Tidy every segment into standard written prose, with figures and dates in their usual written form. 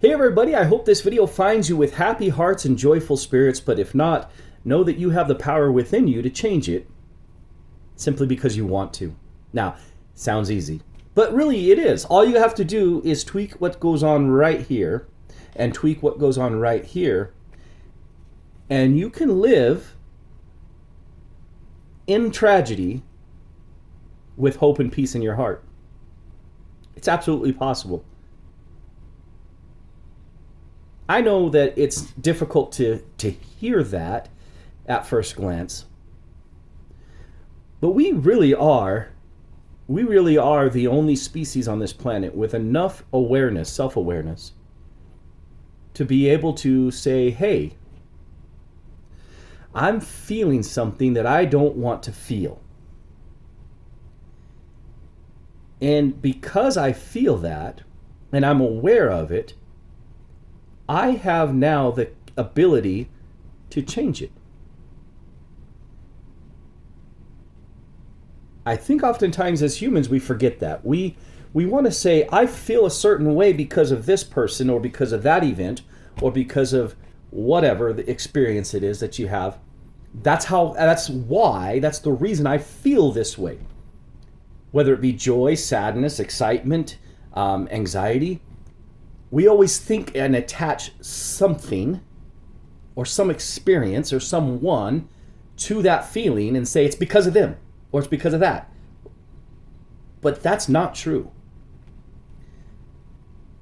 Hey everybody, I hope this video finds you with happy hearts and joyful spirits, but if not, know that you have the power within you to change it simply because you want to. Now, sounds easy, but really it is. All you have to do is tweak what goes on right here and tweak what goes on right here, and you can live in tragedy with hope and peace in your heart. It's absolutely possible. I know that it's difficult to hear that at first glance, but we really are the only species on this planet with enough awareness, self-awareness, to be able to say, hey, I'm feeling something that I don't want to feel. And because I feel that, and I'm aware of it, I have now the ability to change it. I think oftentimes as humans we forget that. We want to say, I feel a certain way because of this person or because of that event or because of whatever the experience it is that you have. That's the reason I feel this way. Whether it be joy, sadness, excitement, anxiety. We always think and attach something or some experience or someone to that feeling and say it's because of them or it's because of that. But that's not true.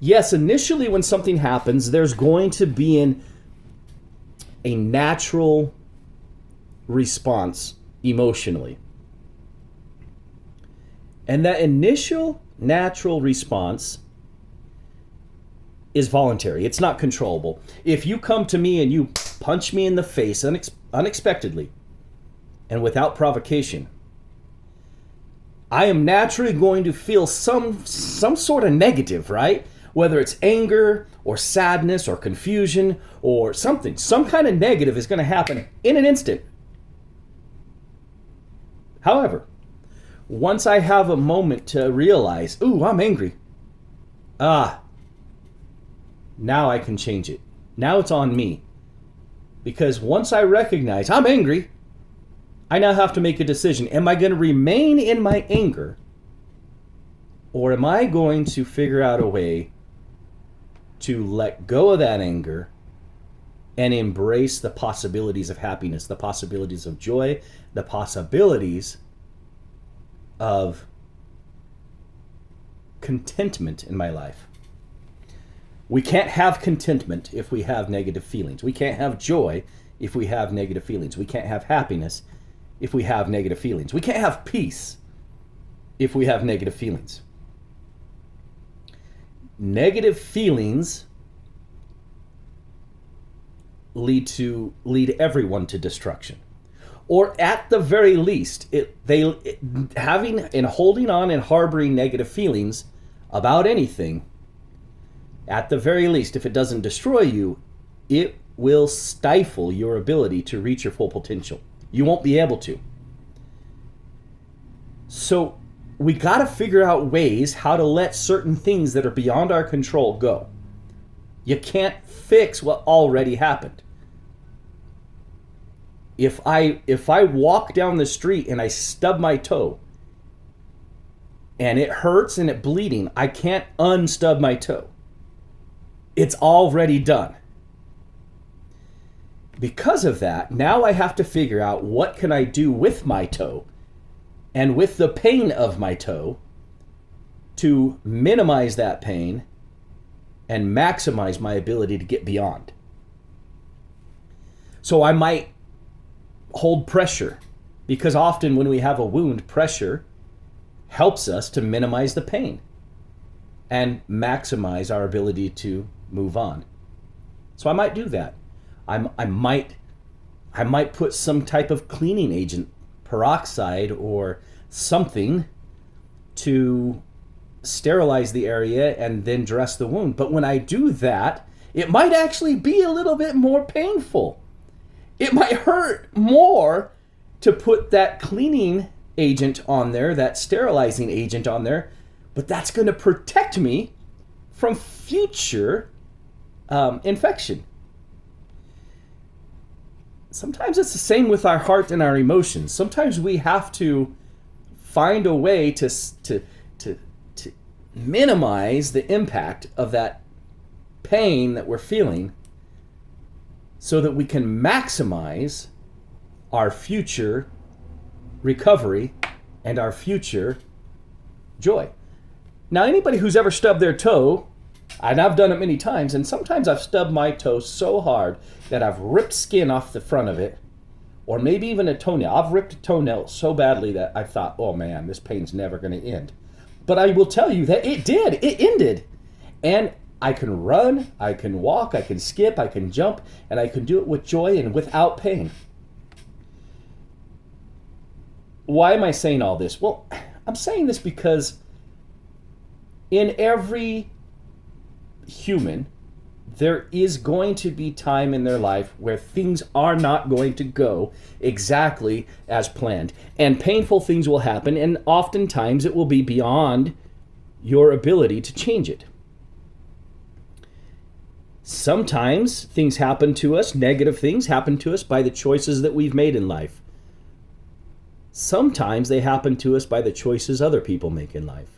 Yes, initially when something happens, there's going to be a natural response emotionally. And that initial natural response is voluntary. It's not controllable. If you come to me and you punch me in the face unexpectedly and without provocation, I am naturally going to feel some sort of negative, right? Whether it's anger or sadness or confusion or something. Some kind of negative is going to happen in an instant. However, once I have a moment to realize, ooh, I'm angry. Now I can change it. Now it's on me. Because once I recognize I'm angry, I now have to make a decision. Am I going to remain in my anger? Or am I going to figure out a way to let go of that anger and embrace the possibilities of happiness, the possibilities of joy, the possibilities of contentment in my life? We can't have contentment if we have negative feelings. We can't have joy if we have negative feelings. We can't have happiness if we have negative feelings. We can't have peace if we have negative feelings. Negative feelings lead everyone to destruction. Or at the very least, having and holding on and harboring negative feelings about anything, at the very least, if it doesn't destroy you, it will stifle your ability to reach your full potential. You won't be able to. So we got to figure out ways how to let certain things that are beyond our control go. You can't fix what already happened. If I walk down the street and I stub my toe and it hurts and it's bleeding, I can't unstub my toe. It's already done. Because of that, now I have to figure out what can I do with my toe and with the pain of my toe to minimize that pain and maximize my ability to get beyond. So I might hold pressure, because often when we have a wound, pressure helps us to minimize the pain and maximize our ability to move on. So I might do that. I might put some type of cleaning agent, peroxide or something, to sterilize the area and then dress the wound. But when I do that, it might actually be a little bit more painful. It might hurt more to put that cleaning agent on there, that sterilizing agent on there, but that's going to protect me from future infection. Sometimes it's the same with our heart and our emotions. Sometimes we have to find a way to minimize the impact of that pain that we're feeling so that we can maximize our future recovery and our future joy. Now, anybody who's ever stubbed their toe, and I've done it many times, and sometimes I've stubbed my toe so hard that I've ripped skin off the front of it, or maybe even a toenail. I've ripped a toenail so badly that I thought, oh man, this pain's never going to end. But I will tell you that it did. It ended. And I can run, I can walk, I can skip, I can jump, and I can do it with joy and without pain. Why am I saying all this? Well, I'm saying this because in every human, there is going to be time in their life where things are not going to go exactly as planned. And painful things will happen, and oftentimes it will be beyond your ability to change it. Sometimes things happen to us, negative things happen to us by the choices that we've made in life. Sometimes they happen to us by the choices other people make in life.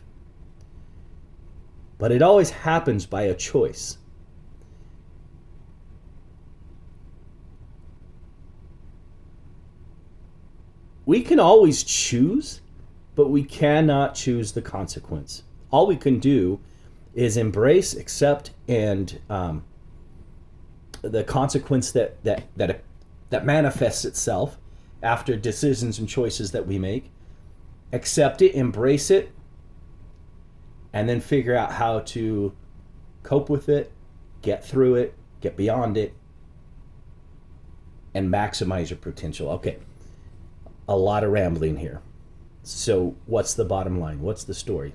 But it always happens by a choice. We can always choose, but we cannot choose the consequence. All we can do is embrace, accept, and the consequence that manifests itself after decisions and choices that we make. Accept it, embrace it, and then figure out how to cope with it, get through it, get beyond it, and maximize your potential. Okay, a lot of rambling here. So what's the bottom line? What's the story?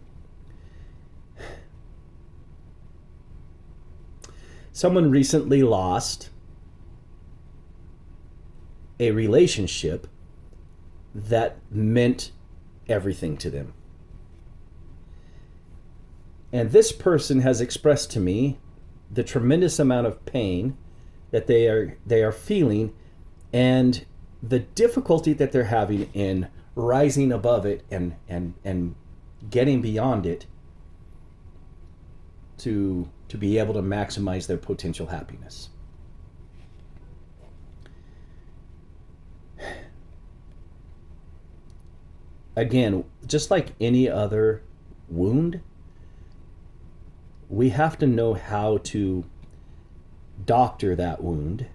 Someone recently lost a relationship that meant everything to them. And this person has expressed to me the tremendous amount of pain that they are feeling and the difficulty that they're having in rising above it and getting beyond it to be able to maximize their potential happiness. Again, just like any other wound, we have to know how to doctor that wound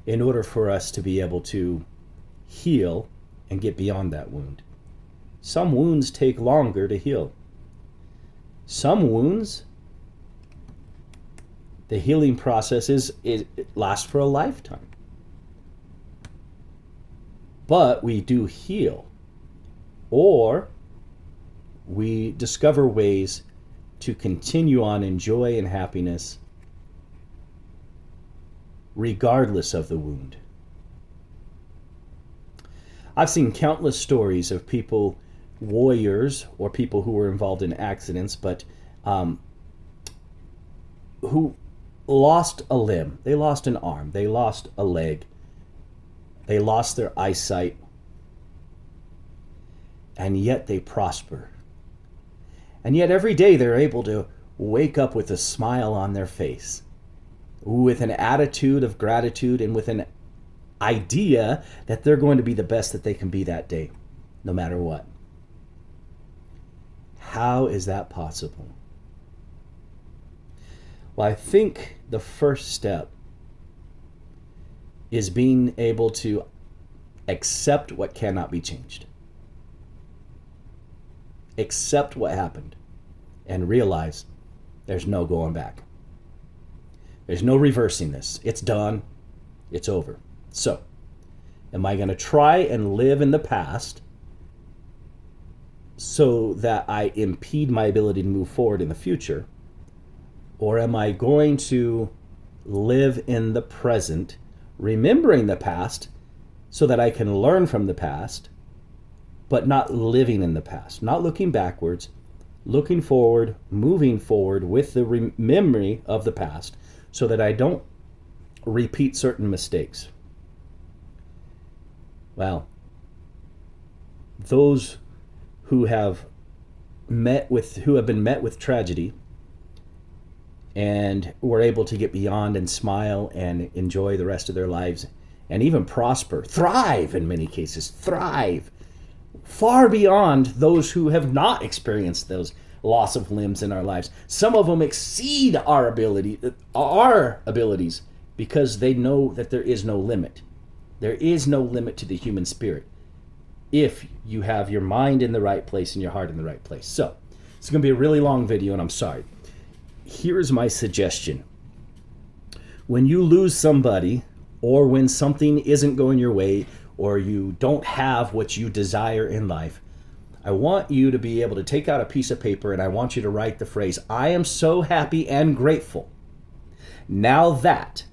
in order for us to be able to heal and get beyond that wound. Some wounds take longer to heal. Some wounds, the healing process it lasts for a lifetime. But we do heal, or we discover ways to continue on in joy and happiness regardless of the wound. I've seen countless stories of people, warriors or people who were involved in accidents, but who lost a limb, they lost an arm, they lost a leg, they lost their eyesight, and yet they prosper. And yet every day they're able to wake up with a smile on their face, with an attitude of gratitude and with an idea that they're going to be the best that they can be that day, no matter what. How is that possible? Well, I think the first step is being able to accept what cannot be changed. Accept what happened and realize there's no going back. There's no reversing this. It's done. It's over. So, am I going to try and live in the past so that I impede my ability to move forward in the future? Or am I going to live in the present, remembering the past so that I can learn from the past, but not living in the past, not looking backwards, looking forward, moving forward with the memory of the past so that I don't repeat certain mistakes. Well, those who have been met with tragedy and were able to get beyond and smile and enjoy the rest of their lives and even prosper, thrive in many cases, thrive far beyond those who have not experienced those loss of limbs in our lives. Some of them exceed our abilities because they know that there is no limit. There is no limit to the human spirit if you have your mind in the right place and your heart in the right place. So, it's going to be a really long video, and I'm sorry. Here's my suggestion. When you lose somebody, or when something isn't going your way, or you don't have what you desire in life, I want you to be able to take out a piece of paper and I want you to write the phrase, I am so happy and grateful now that,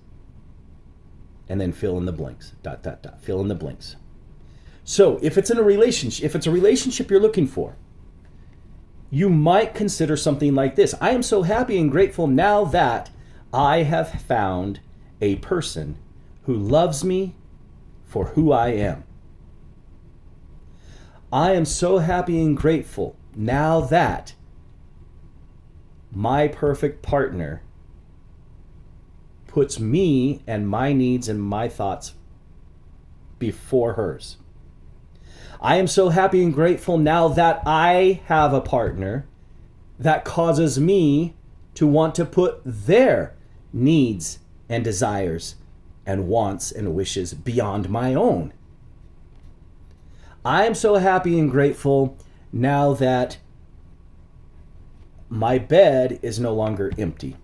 and then fill in the blanks, ... fill in the blanks. So if it's a relationship you're looking for, you might consider something like this. I am so happy and grateful now that I have found a person who loves me for who I am. I am so happy and grateful now that my perfect partner puts me and my needs and my thoughts before hers. I am so happy and grateful now that I have a partner that causes me to want to put their needs and desires and wants and wishes beyond my own. I am so happy and grateful now that my bed is no longer empty,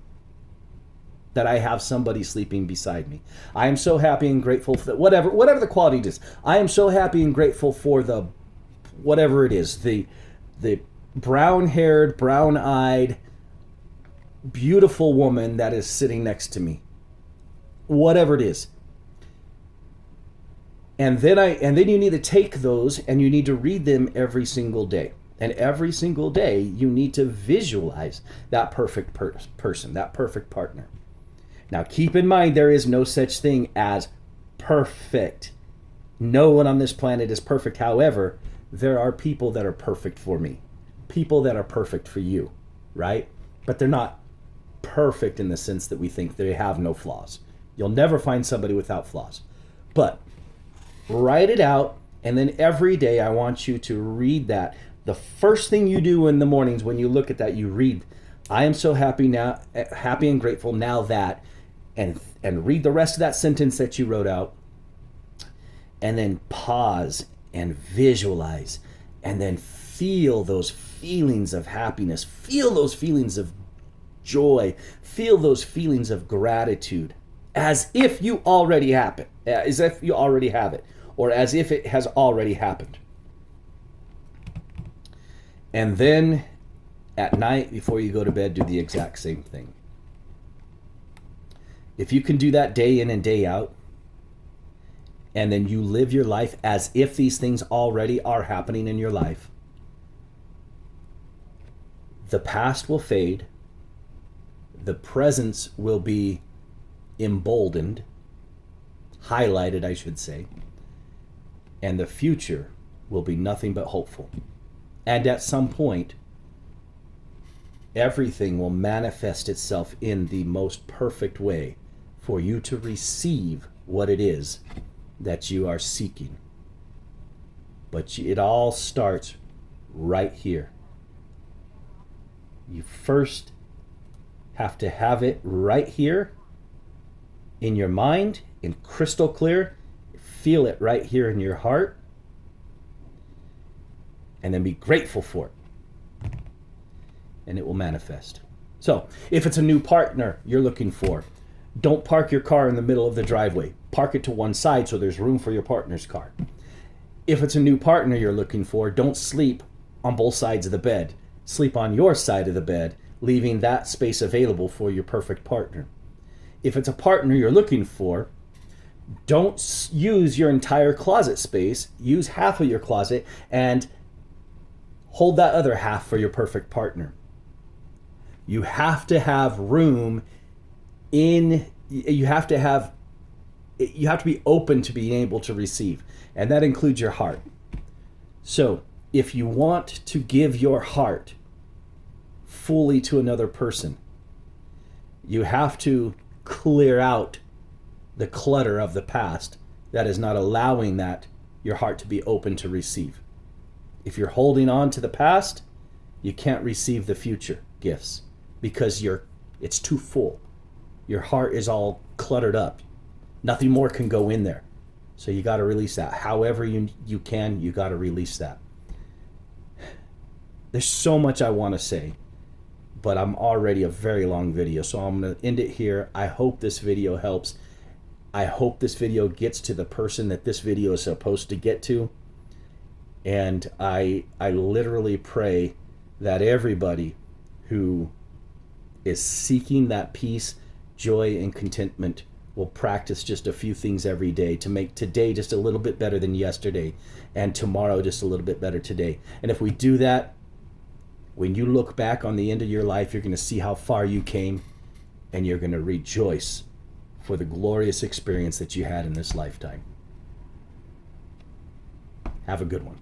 that I have somebody sleeping beside me. I am so happy and grateful for whatever the quality is. I am so happy and grateful for the whatever it is, the brown-haired, brown-eyed, beautiful woman that is sitting next to me. Whatever it is. And then you need to take those and you need to read them every single day. And every single day you need to visualize that perfect person, that perfect partner. Now keep in mind there is no such thing as perfect. No one on this planet is perfect. However, there are people that are perfect for me. People that are perfect for you, right? But they're not perfect in the sense that we think they have no flaws. You'll never find somebody without flaws. But write it out, and then every day I want you to read that. The first thing you do in the mornings when you look at that, you read, I am so happy and grateful now that, and read the rest of that sentence that you wrote out, and then pause and visualize, and then feel those feelings of happiness, feel those feelings of joy, feel those feelings of gratitude, as if you already have it, or as if it has already happened. And then at night, before you go to bed, do the exact same thing. If you can do that day in and day out, and then you live your life as if these things already are happening in your life, the past will fade, the presence will be emboldened, highlighted, I should say, and the future will be nothing but hopeful. And at some point, everything will manifest itself in the most perfect way for you to receive what it is that you are seeking. But it all starts right here. You first have to have it right here in your mind, in crystal clear. Feel it right here in your heart. And then be grateful for it. And it will manifest. So, if it's a new partner you're looking for, don't park your car in the middle of the driveway. Park it to one side so there's room for your partner's car. If it's a new partner you're looking for, don't sleep on both sides of the bed. Sleep on your side of the bed, leaving that space available for your perfect partner. If it's a partner you're looking for, don't use your entire closet space. Use half of your closet and hold that other half for your perfect partner. You have to have room you have to be open to being able to receive, and that includes your heart. So if you want to give your heart fully to another person, you have to clear out the clutter of the past that is not allowing your heart to be open to receive. If you're holding on to the past, you can't receive the future gifts because it's too full. Your heart is all cluttered up. Nothing more can go in there. So you got to release that. However you can, you got to release that. There's so much I want to say, but I'm already a very long video, so I'm going to end it here. I hope this video helps. I hope this video gets to the person that this video is supposed to get to. And I literally pray that everybody who is seeking that peace, joy, and contentment will practice just a few things every day to make today just a little bit better than yesterday and tomorrow just a little bit better today. And if we do that, when you look back on the end of your life, you're going to see how far you came, and you're going to rejoice for the glorious experience that you had in this lifetime. Have a good one.